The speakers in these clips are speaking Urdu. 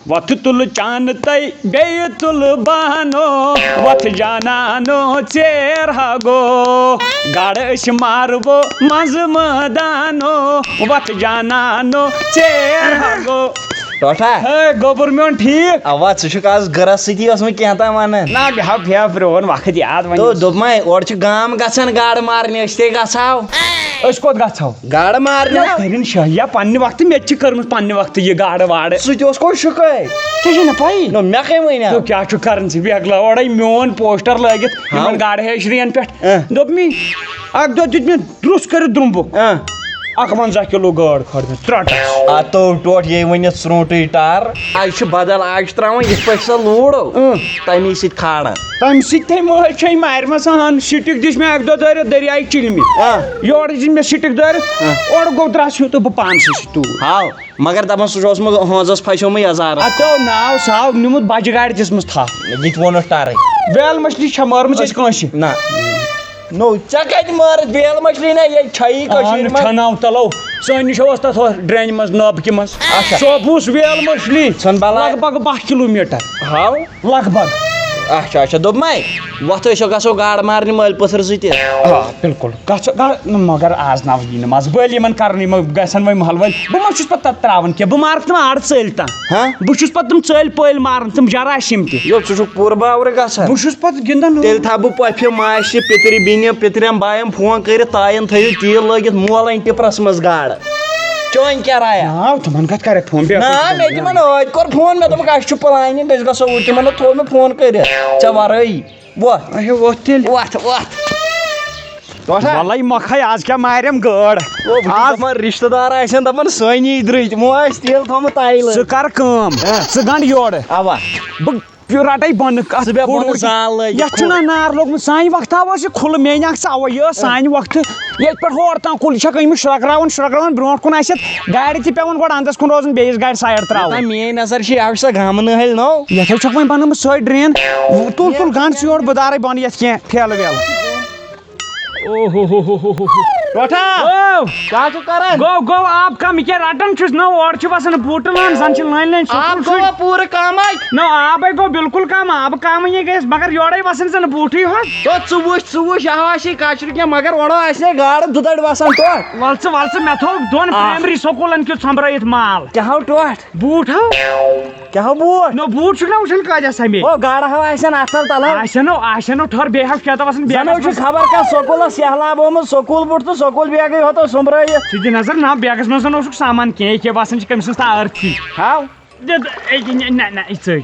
وتھ تل چان تئی بیٚیہِ تل بانو وتھ جانانو ژیر ہا گو گاڑ أسۍ ماربو منٛزٕ مٲدانو وتھ جانانو ژیر ہا گو ٹوٹھا گوبر میون ٹھیک اوا ژٕ آز گرس سۭتی اوسمُت کینٛہہ تام ونان نا بہٕ ہاو فیا پرون وقت یاد تو دوٚپمے اورٕ چھِ گام گژھان گاڈٕ مارنہِ أسۍ تے گژھاو أسۍ کوٚت گژھو گاڈٕ مارنہِ کٔرِن شٲہیا پننہِ وقتہٕ مےٚ تہِ چھِ کٔرمٕژ پننہِ وقتہٕ یہِ گاڈٕ واڈٕ سُہ تہِ اوس کوٚت شُکٲے ژےٚ چھے نہٕ پَیی نو مےٚ کٔمۍ ؤنیو تو کیٛاہ چھُ کران ژٕ بیگلا اورے میون پوسٹر لٲگِتھ یِمن گاڈٕ ہیچرین پٮ۪ٹھ دوٚپ مےٚ اکھ دۄہ دیُت مےٚ درُس کٔرِتھ درٛومبُک 51 کِلوٗ گاڈ کھٲج مےٚ ژرٛٹس اتو ٹوٹھ یے ؤنِتھ ژرٛونٛٹٕے ٹار آز چھِ بدل آز چھِ تراوان یِتھ پٲٹھۍ سۄ لوٗڈو تمی سۭتۍ کھالان تمہِ سۭتۍ تھے مٲلۍ چھے مارمژ ہن سِٹِک دِژ مےٚ اکہِ دۄہ دٲرِتھ دریایہِ چِلمہِ یورٕ دِژ مےٚ سِٹِک دٲرِتھ اورٕ گوٚو درٛس ہیوٗ تہٕ بہٕ پانسٕے سۭتۍ توٗرۍ ہاو مگر دپان سُہ چھُ اوسمُت ہٲنزس پھسیومُت یزارس اتو ناو ساو نیوٗمُت بجہِ گاڑِ دِژمٕژ تھپھ یہِ تہِ ووٚنُتھ ٹارٕے ویل مچھلی چھےٚ مٲرمٕژ اَسہِ کٲنٛسہِ نہ نو ژےٚ کتہِ مٲرٕتھ بیل مچھلی نہ ییٚتہِ چھیی کٔشیٖرِ منٛز چھناو تلو سٲنۍ نِش اوس تتھ ڈرٛینہِ منٛز نٲبکہِ منٛز سوپوٗس ویل مچھلی ژھٕن بلاے لگ بگ 10 کِلوٗمیٖٹر ہاو لگ بگ اچھا اچھا دوٚپمے وۄتھ أسۍ گژھو گاڈٕ مارنہِ مٲلۍ پٔتھر سۭتۍ آ بِلکُل مگر آز نہ یی نہٕ مزٕ بٔلۍ یِمن کرنٕے گژھن وۄنۍ محل وٲلۍ بہٕ ما چھُس پتہٕ تتھ تراوان کینٛہہ بہٕ مارکھ تِم آڑٕ ژٔلۍ تام بہٕ چھُس پتہٕ تِم ژٔلۍ پٔلۍ ماران تِم جراثیم تہِ یو ژٕ چھُکھ پوٗرٕ باورٕ گژھان بہٕ چھُس پتہٕ گِنٛدان تیٚلہِ تھاو بہٕ پۄپھِ ماسہِ پِترِ بیٚنہِ پِترٮ۪ن باین فون کٔرِتھ تایَن تھٲیِو تیٖل لٲگِتھ مولَن ٹِپرس منٛز گاڈٕ چٲنۍ کیٛاہ رایا آ تِمن کتھ کرکھ فون نہ مےٚ تِمن ٲدۍ کوٚر فون مےٚ دوٚپُکھ اَسہِ چھُ پٕلانِنٛگ أسۍ گژھو اوٗرۍ تِمن تھوٚو مےٚ فون کٔرِتھ ژےٚ ورٲیی وۄتھ اچھا وۄتھ تیٚلہِ وۄتھ وۄتھ وَلے مۄکھے آز کیٛاہ ماریم گٲڈ آز رِشتہٕ دار آسن دپان سٲنی درٕے تِمو آسہِ تیٖل تھوٚمُت تایلہٕ ژٕ کر کٲم ژٕ گنٛڈ یورٕ اوا بہٕ رٹے بۄنہٕ کتھ زال لٲگِتھ یتھ چھُنہ نار لوگمُت سانہِ وقتہٕ آو اَسہِ کھُلہٕ مے نکھ ژٕ اَوے یہِ ٲس سانہِ وقتہٕ ییٚتہِ پٮ۪ٹھ ہور تام کُلۍ چھکھ أنۍمٕتۍ شرٛۄکراوان برونٛٹھ کُن آسہِ گاڑِ تہِ پیٚوان گۄڈٕ اندس کُن روزُن بیٚیِس گاڑِ سایڈ تراوٕنۍ میٲنۍ نظر چھِ یہِ چھِ سۄ گامہٕ نٲلۍ نو یتھے چھکھ وۄنۍ بنٲومٕژ سۄے ڈرین تُل گنٛڈ ژٕ یورٕ بہٕ دارے بۄنہٕ یتھ کینٛہہ ٹھیلہٕ ویلہٕ ٹوٹھا کیٛاہ چھُکھ کران گوٚو آب کم یہِ کیٛاہ رٹان چھُس نہ اورٕ چھِ باسان بوٗٹہٕ لٲن زن چھِ لٲنۍ آب گوٚوا پوٗرٕ کامے نہ آبے گوٚو بِلکُل کم آبہٕ کمٕے گٔیس مگر یورے وسان زن بوٗٹھٕے ہوت تو ژٕ وٕچھ یہِ آسی کچرٕ کینٛہہ مگر اورٕ آسہِ ہے گاڈٕ دُدڑ وسان ٹوٹھ ول ژٕ مےٚ تھوٚو دۄن پرایمری سکوٗلن کیُتھ سۄمبرٲیِتھ مال کیٛاہ ہو ٹوٹھ بوٗٹھ ہو کیٛاہ ہو بوٗٹھ نو بوٗٹھ چھُکھ نہ وٕچھان کۭتیاہ سمے او گاڈٕ ہو آسن اَتھل تلو آسنو ٹھٔہر بیٚیہِ ہاو کیٛاہ وسان زنو چھُ خبر کانٛہہ سکوٗلس سہلاب آمُت سکوٗل بوٗٹھ تہٕ سکوٗل بیگٕے ہوتو سُمبرٲیِتھ ژٕ دِ نظر نہ بیگس منٛز زن اوسُکھ سامان کینٛہہ یہِ کیٛاہ باسان چھِ کٔمۍ سٕنٛز تار تھی ہاو نہ یہِ ژٔج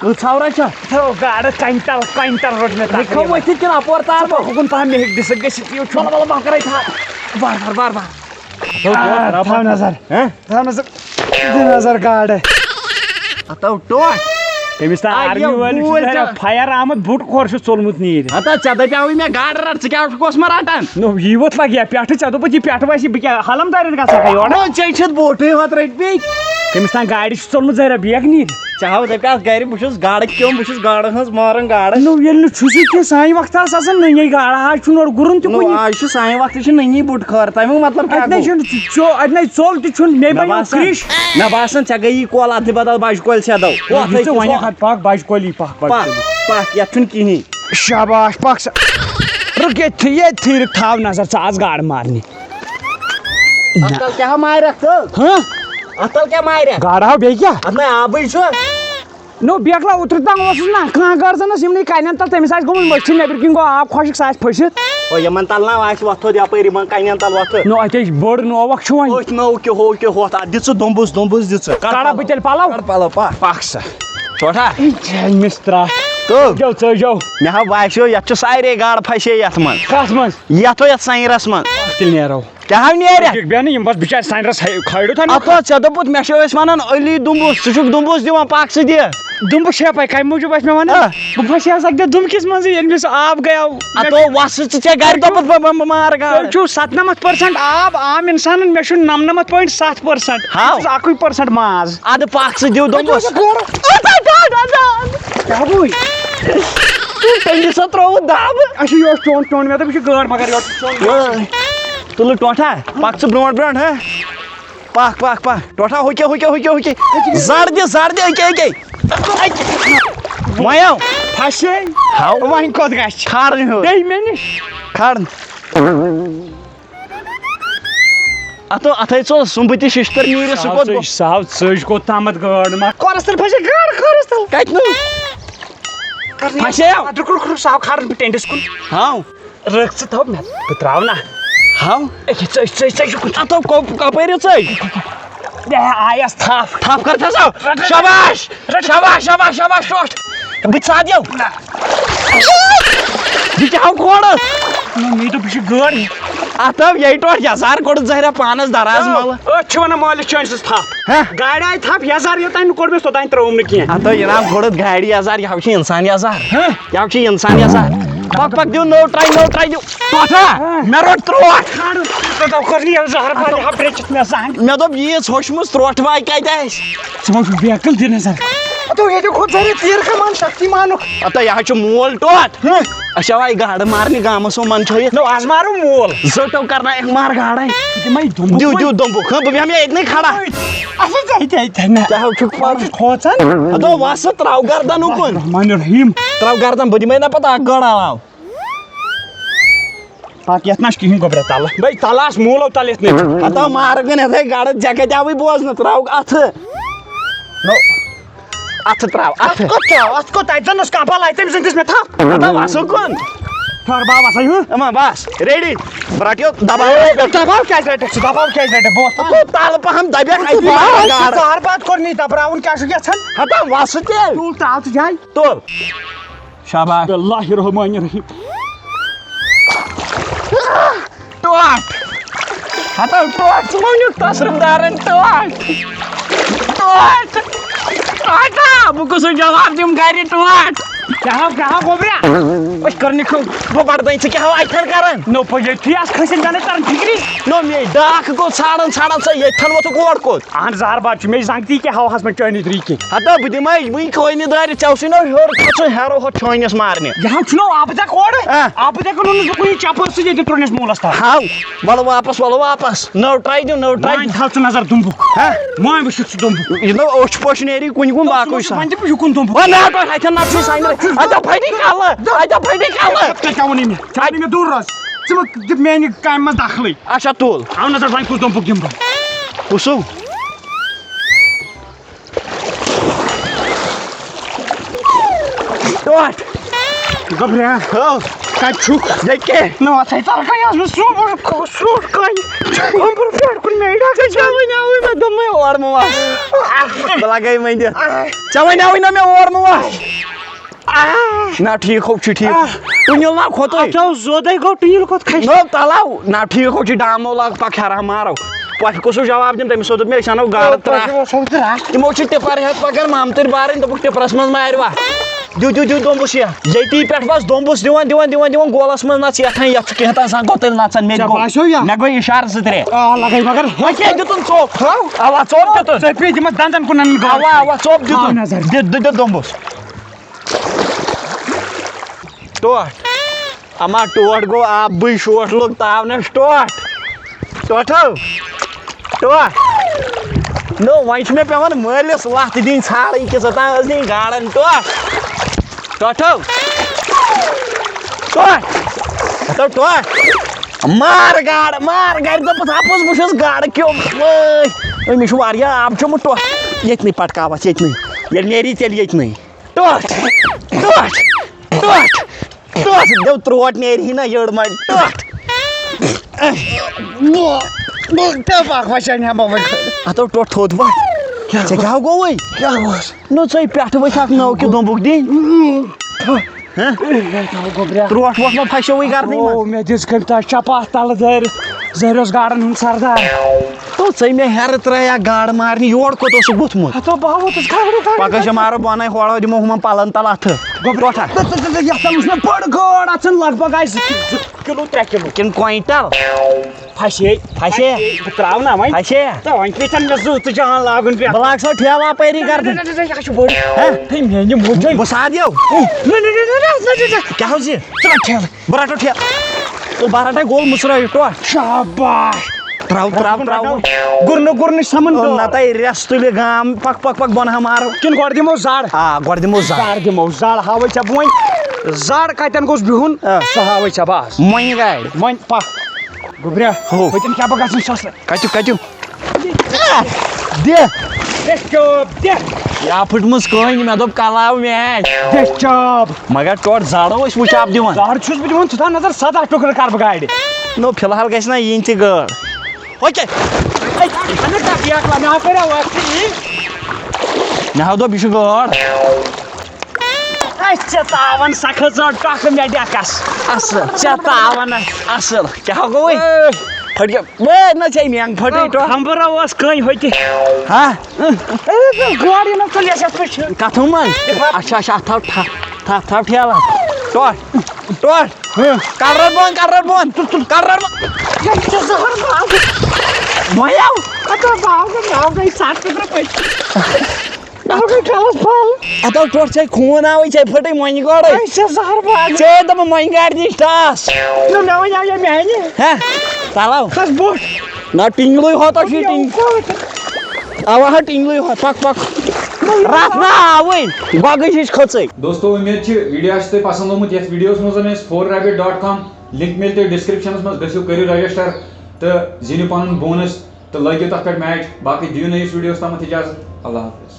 کۭژاہ چھا تھو گاڈٕ کۄینٛٹل روٚٹ مےٚ یہِ کھوٚو ؤتھِتھ کِنہٕ اپور تار ہُکُن پہم مےٚ ہیٚکہِ دِسک گٔژھِتھ یہِ چھُ بہٕ کرے بار تھاو نظر دِ نظر گاڈٕ اتو ٹوٹھ تٔمِس تام آرمی وٲلِس فایر آمُت بُٹ کھور چھُ ژوٚلمُت نیٖرِتھ ہتا ژےٚ دپیاوٕے مےٚ گاڈٕ رٹ ژٕ کیٛاہ چھُکھ اوسمُت رٹان نو یی ووت لگیا پٮ۪ٹھٕ ژےٚ دوٚپُتھ یہِ پٮ۪ٹھٕ وَسہِ بہٕ کیٛاہ حلم دٲرِتھ گژھکھا یورٕ ژےٚ چھُتھ بوٹھٕے ہوت رٔٹۍ بیٚیہِ تٔمِس تام گاڑِ چھُ ژوٚلمُت زہرا بیگ نیٖرِتھ ژےٚ ہاو دپیٛاس گرِ بہٕ چھُس گاڈٕ کیوٚم بہٕ چھُس گاڈن ہٕنٛز ماران گاڈٕ نو ییٚلہِ نہٕ چھُسٕے کینٛہہ سانہِ وقتہٕ آسہٕ آسان نٔنی گاڈٕ آز چھُنہٕ اورٕ گُرُن تہِ کُنہِ آز چھُ سانہِ وقتہٕ چھِ نٔنی بُٹ خٲر تمیُک مطلب اَتہِ نَے چھُنہٕ اَتہِ نَے ژوٚل تہِ چھُنہٕ مےٚ بنیو کرٛش مےٚ باسان ژےٚ گٔیی کۄل اَتھٕ بدل بجہِ کۄلہِ سیٚدو وۄنۍ پکھ بجہِ کولی پکھ پکھ یتھ چھُنہٕ کِہیٖنۍ شاباش پکھ سا رُک ییٚتھی رُک تھاو نظر ژٕ آز گاڈٕ مارنہِ اتل کیٛاہ مارکھ ژٕ اتل کیٛاہ مارکھ گاڈٕ ہاو بیٚیہِ کیٛاہ اتھ نَے آبٕے چھُ نو بیگلا اوترٕ تام اوسُس نہ کانٛہہ گٔر زن ٲس یِمنٕے کَنٮ۪ن تل تٔمِس آسہِ گوٚمُت مٔچھِنۍ نیٚبرۍ کِنۍ گوٚو آب خۄشِک سُہ آسہِ پھٔسِتھ او یِمن تل نا آسہِ وۄتھُد یپٲرۍ یِمن کَنٮ۪ن تل وۄتھُد نو اَتے بٔڑ نووکھ چھُ وۄنۍ أتھۍ نو کہِ ہو کہِ ہوتھ اتھ دِ ژٕ دوٚمبُس دِ ژٕ کڑا بہٕ تیٚلہِ پلو پلو پکھ سا ٹوٹھا أمِس ترٛٹھ تو ژٔجو مےٚ ہا باسیو یتھ چھُ سارے گاڈٕ پھسے یتھ منٛز کتھ منٛز یتھ یتھ ساینرس منٛز تیٚلہِ نیرو کیٛاہ ہا نیرِ بیٚہنہٕ یِم بس بِچارِ ساینرس کھٲڑِو تھا اتھ ژےٚ دوٚپُتھ مےٚ چھِ ٲسۍ ونان علی دُمبُس ژٕ چھُکھ دُمبُس دِوان پکھ ژٕ دِ دُمبہٕ چھے پاے کمہِ موٗجوٗب ٲسۍ مےٚ ونان بہٕ پھسے ہس اکہِ دۄہ دُمبکِس منٛزٕے ییٚلہِ مےٚ سُہ آب گٔیو اتو وسہٕ ژٕ ژےٚ گرِ دوٚپُتھ بہٕ مارٕ گاڈٕ تۄہہِ چھُو 97% آب عام انسانن مےٚ چھُ 99.7% ہاو اکُے پٔرسنٹ ماز ادٕ پکھ ژٕ دِو دوٚمبُس کیٛاہ گوٚے تٔمِس سا ترووُتھ دب اچھا یہِ اوس چون مےٚ دوٚپ یہِ چھِ گٲڈ مگر یورٕ تُلہٕ ٹوٹھا پکھ ژٕ برونٛٹھ برونٛٹھ پک پک پک ٹوٹھا ہوکے زڑ دِ أکے وۄنۍ پھسے ہاو وۄنۍ کوٚت گژھِ کھارن ہیوٚر بیٚیہِ مےٚ نِش کھارن اتھے ژوٚل سُمبہٕ تہِ شِشتٕر نیٖرِتھ سُہ کوٚت سہو ژٔج کوٚتامَتھ گٲڑ ما کورَس تل پھسے گاڑ کھورَس تل کتہِ نہٕ پھسیو رُکُر سہو کھارن بہٕ ٹٮ۪نٛٹَس کُن ہاو رٕکھ ژٕ تھاو مےٚ بہٕ ترٛاو نا ہاو ژٔج اتھو کپٲرۍ ژٔج آیس تھپھ تھپھ کر تھسو شاباش ٹوٹھ بہٕ ژادیو یہِ کیٛاہ آو کھوڑس مےٚ دوٚپ یہِ چھِ گٲڑ اتھ آو یے ٹوٹھ یزار کوٚڑُتھ زہریا پانس دراز ملہٕ أسۍ چھِ ونان مٲلِس چٲنۍ سٕنٛز تھپھ گاڑِ آیہِ تھپھ یزار یوٚتانۍ نہٕ کوٚڑ مےٚ توٚتانۍ ترٛووُم نہٕ کینٛہہ اتھ جناب کوٚڑُتھ گاڑِ یزار یہِ چھِ انسان یزار پک دِو نٔو ٹراے دِو ٹوٹھا مےٚ روٚٹ ترٛوٹھ مےٚ دوٚپ ییٖژ ہوٚچھمٕژ ترٛوٹھ واے کتہِ آسہِ بیکل دِ نظر ییٚتیُک کھوٚت زَرِ تیٖر کمان شکتِمانُک اتھے یہِ حظ چھُ مول ٹوٹھ أسۍ آے گاڈٕ مارنہِ گامس منٛز چھٲیِتھ نو آز مارو مول زٔٹو کرنایکھ مار گاڑے دِمے دِو دوٚمبُک بہٕ بیٚہمہٕ ییٚتنٕے کھڑا کیٛاہ چھُکھ کھوژان دوٚپ وسہٕ تراو گردن اُکُن رحمان الرحیٖم تراو گردن بہٕ دِمے نہ پتہٕ اکھ گٲڑ علاو پتہٕ یتھ نہ چھُ کِہینۍ گۄبرا تلہٕ بے تلہٕ آس موٗلو تل یتھ نہٕ اتھ آو مارگن یتھے گاڑٕ ژےٚ کتہِ آوٕے بوزنہٕ تراو اتھٕ اتھٕ تراو اتھٕ اتھ کوٚت تتہِ زن اوس کانٛہہ بلاے تٔمۍ سٕنٛدۍ دِژ مےٚ تھپھ اتھ وس اُکُن ٹھہر بہٕ وسا اما بس ریڈی بہٕ رٹیو دباو دباو کیٛازِ رٹکھ ژٕ دباو کیٛازِ رٹکھ بہٕ اوسُس تلہٕ پہم دبیکھ زار باد کوٚر نہٕ دبراوُن کیٛاہ چھُکھ یژھان ہتا وسہٕ تیٚلہِ تُل تراو ژٕ جاے تُل شاباش اللہ الرحمن الرحیم ٹوٹھ ہتا ٹوٹھ ژٕ مونیُک تصرف دارن ٹوٹھ بہٕ کُسُے جواب دِمہٕ گرِ ٹوٹھ کیٛاہ گۄبرا أسۍ کٔرنٕکھ بہٕ بڑدٲنۍ ژٕ کیٛاہ اتھن کران نو ییٚتھی آس کھٔسِتھ جانے تران فِکری نو مے ڈاکھ گوٚو ژھانڈان ژٕ ییٚتھن ووتُکھ اور کوٚت اہن زار باد چھُ مےٚ زنٛگ تی کیٛاہ ہواہس منٛز چٲنِتھ ریٖکہِ ہتا بہٕ دِمے وٕنۍ کھوینہِ دارِ ژےٚ اوسُے نہ ہیوٚر کھسُن ہیرو ہُتھ چھٲنِس مارنہِ یہِ حظ چھُنو آبہٕ دٮ۪کھ اورٕ آبہٕ دٮ۪کھ اوٚنُس بہٕ کُنہِ چپر سۭتۍ ییٚتہِ ترٛوونس موٗلس تل ہاو وَلہٕ واپس نٔو ٹراے دِو وۄنۍ تھاو ژٕ نظر دُمبُک وۄنۍ وٕچھِتھ ژٕ دُمبُک یہِ نو اوٚچھ پوٚچھ نیری کُنہِ کُن باقٕے سا وۄنۍ دِمہٕ یُکُن دُمبُک اتھن نفسٕے سانہِ اتھا پھٹی کلہٕ کیٛاہ ووٚنُے مےٚ ژٕ ہاے نہٕ مےٚ دوٗر روز ژٕ مہ دِپ میانہِ کامہِ منٛز دخلٕے اچھا تُل تھاو نظر وۄنۍ کُس دُمبُک دِمہٕ بہٕ کُسُو ٹوٹھ گۄبرا کتہِ چھُکھ ییٚکے نہ وۄتھے تل کَنہِ آس مےٚ سرٛوٗٹ کَنہِ اوٚمبُر پٮ۪ٹھ کُن مےٚ ژےٚ وَنیٛاوُے مےٚ دوٚپمَے اور مہٕ وَس بہٕ لگے وۄنۍ دِتھ ژےٚ وَنیٛاوُے نہ مےٚ اور مہٕ وَس نہ ٹھیٖک ہو چھُ ٹھیٖک ٹُنِل نہ کھوٚتُے زودے گوٚو ٹُنِل کوٚت کھسہِ نو تلاو نہ ٹھیٖک ہو چھُ ڈامو لاگ پک ہیرا مارو پۄپھِ کُسُے جواب دِمہٕ تٔمِس دوٚپ مےٚ أسۍ اَنو گاڈٕ ترٛکھ تِمو چھِ ٹِپر ہٮ۪تھ پکان مامتٕرۍ بارٕنۍ دوٚپُکھ ٹِپرس منٛز مارِ وَتھ دِو دوٚمبُس ییٚتی پٮ۪ٹھ بس دوٚمبُس دِوان گولس منٛز نژ یتھ یتھ چھُ کینٛہہ تانۍ گوٚو تیٚلہِ نژان مےٚ گوٚو اِشارٕ زٕ ترٛےٚ لگے مگر کیٛاہ دِتُن ژوٚپ اوا ژوٚپ دِتُن ژےٚ پیٚیہِ دِمَکھ دنٛدن کُن اوا ژوٚپ دِتُن دِتُن دوٚمبُس ٹوٹھ اما ٹوٹھ گوٚو آبٕے شوٹھ لوٚگ تاونس ٹوٹھو نو وۄنۍ چھُ مےٚ پیٚوان مٲلِس وَتھ دِنۍ ژھانڈٕنۍ کہِ ژٕ ٲس نہٕ گاڈن ٹوٹھو مار گرِ دوٚپُس ہپُس بہٕ چھُس گاڈٕ کیوٚم مےٚ چھُ واریاہ آب چوٚمُت ٹوٹھ ییٚتنٕے پٹکاوَس ییٚتنٕے ییٚلہِ نیری تیٚلہِ ییٚتنٕے دوٚپ ترٛوٹ نیرِہی نہ یٔڑ منٛز اتھو ٹوٹھ تھوٚد وۄتھ ژےٚ کیٛاہ گوٚوُے نو ژٕے پٮ۪ٹھٕ ؤتھۍ اکھ نٔو کہِ دوٚمبُک دِنۍ ترٛوٹھ ووٚتھ ما پھسیوٕے گردنٕے منٛز مےٚ دِژ کٔمۍ تانۍ چپاہ تلہٕ دٲرِتھ زہرِ اوس گاڈن ہُنٛد سردار تو ژٕے مےٚ ہیرٕ ترٛایکھ گاڈٕ مارنہِ یور کوٚت اوسُکھ بُتھمُت بہٕ ووتُس گاڈٕ پگہہ چھِ مارو بۄنَے ہورو دِمو ہُمن پلن تل اتھٕ ٹوٹھا یتھ وٕچھ مےٚ بٔڑ گٲڈ اَژن لگ بگ آسہِ 2 کِلوٗ 3 کِلوٗ کِنہٕ کوینٹل پھسے بہٕ تراو نا وۄنۍ پھسے وۄنۍ پیٚژن مےٚ زٕ تہٕ جان لاگُن پٮ۪ٹھ بہٕ لاگ سۄ ٹھیلہٕ اپٲری گردٕنۍ یہِ چھُ بٔڑ میانہِ موجی بہٕ سادیو کیٛاہ اوس یہِ بہٕ رٹو ٹھیلہٕ تُل بہٕ رٹے گول مٕژرٲیِتھ ٹوٹھ شاباش تراو گرن سمن نتہ ریس تُلہِ گام پک بۄنہٕ ہا مارو کن گۄڈٕ دِمو زڑ گۄڈٕ دِمو زڈ زڑ دِمو زڑ ہاوے ژےٚ بہٕ وۄنۍ زڑ کتٮ۪ن گوٚژھ بِہُن سُہ ہاوے ژےٚ بہٕ آز مۄنہِ گاڑِ وۄنۍ پکھ گوٚبریا ہوتٮ۪ن کیٛاہ بہٕ گژھُن سَسرٕ کتیُک دِ چاپ دِ یا پھٕٹمٕژ کٔنۍ مےٚ دوٚپ کلاو میچ دِ چاپ مگر تورٕ زڈو أسۍ وٕچھ آب دِوان زڑ چھُس بہٕ دِوان ژٕ تھاو نظر 17 ٹُکرٕ کر بہٕ گاڑِ نو فِلحال گژھِ نہ یِنۍ تہِ گٲڑ مےٚ کٔرِو مےٚ ہا دوٚپ یہِ چھُ گٲڑ ژےٚ تاون سا کھٔژ ٹۄکہٕ مےٚ ڈٮ۪کس اصل ژےٚ تاون اصل کیٛاہ گوٚوُے پھٹ گیا نہ ژےٚ مینٛگ پھٹے ٹۄ کھمبرا اوس کٔنۍ ہوٚتہِ ہاں گاڑِ نہ ژٕ پٔچھِ کتھو منٛز اچھا اچھا اتھ تھاو ٹھیلس ٹوٹھ کر رٹ بۄن وۄنۍ آو گٔے 7 ٹُکرٕ پٔچ اتھ آو ٹوٹھ ژےٚ خوٗن آوٕے ژےٚ پھٕٹے مۄنہِ گٲڑے زہر باغ ژےٚ دوٚپُن مۄنہِ گاڑِ نِش ٹاس مےٚ وۄنۍ آو یہِ میانہِ تلاو کھس بوٚٹھ نہ ٹِنگلٕے ہوتا چھُ ٹِنگ اوا ہا ٹِنگلٕے ہوت پک راتھ نہ آوٕے گۄگٕج ہِش کھٔژٕے دوستو امید چھِ ویڈیو آسہِ تۄہہِ پسنٛد آمُت یتھ ویڈیوس منٛز أسۍ 4rabbit.com لِنک مِلہِ تۄہہِ ڈسکرپشنس منٛز گٔژھِو کٔرِو رجسٹر تہٕ زیٖنِو پنُن بونس تہٕ لٲگِو تتھ پٮ۪ٹھ میچ باقٕے دِیِو نٔیِس ویڈیوس تامتھ اجازت اللہ حافظ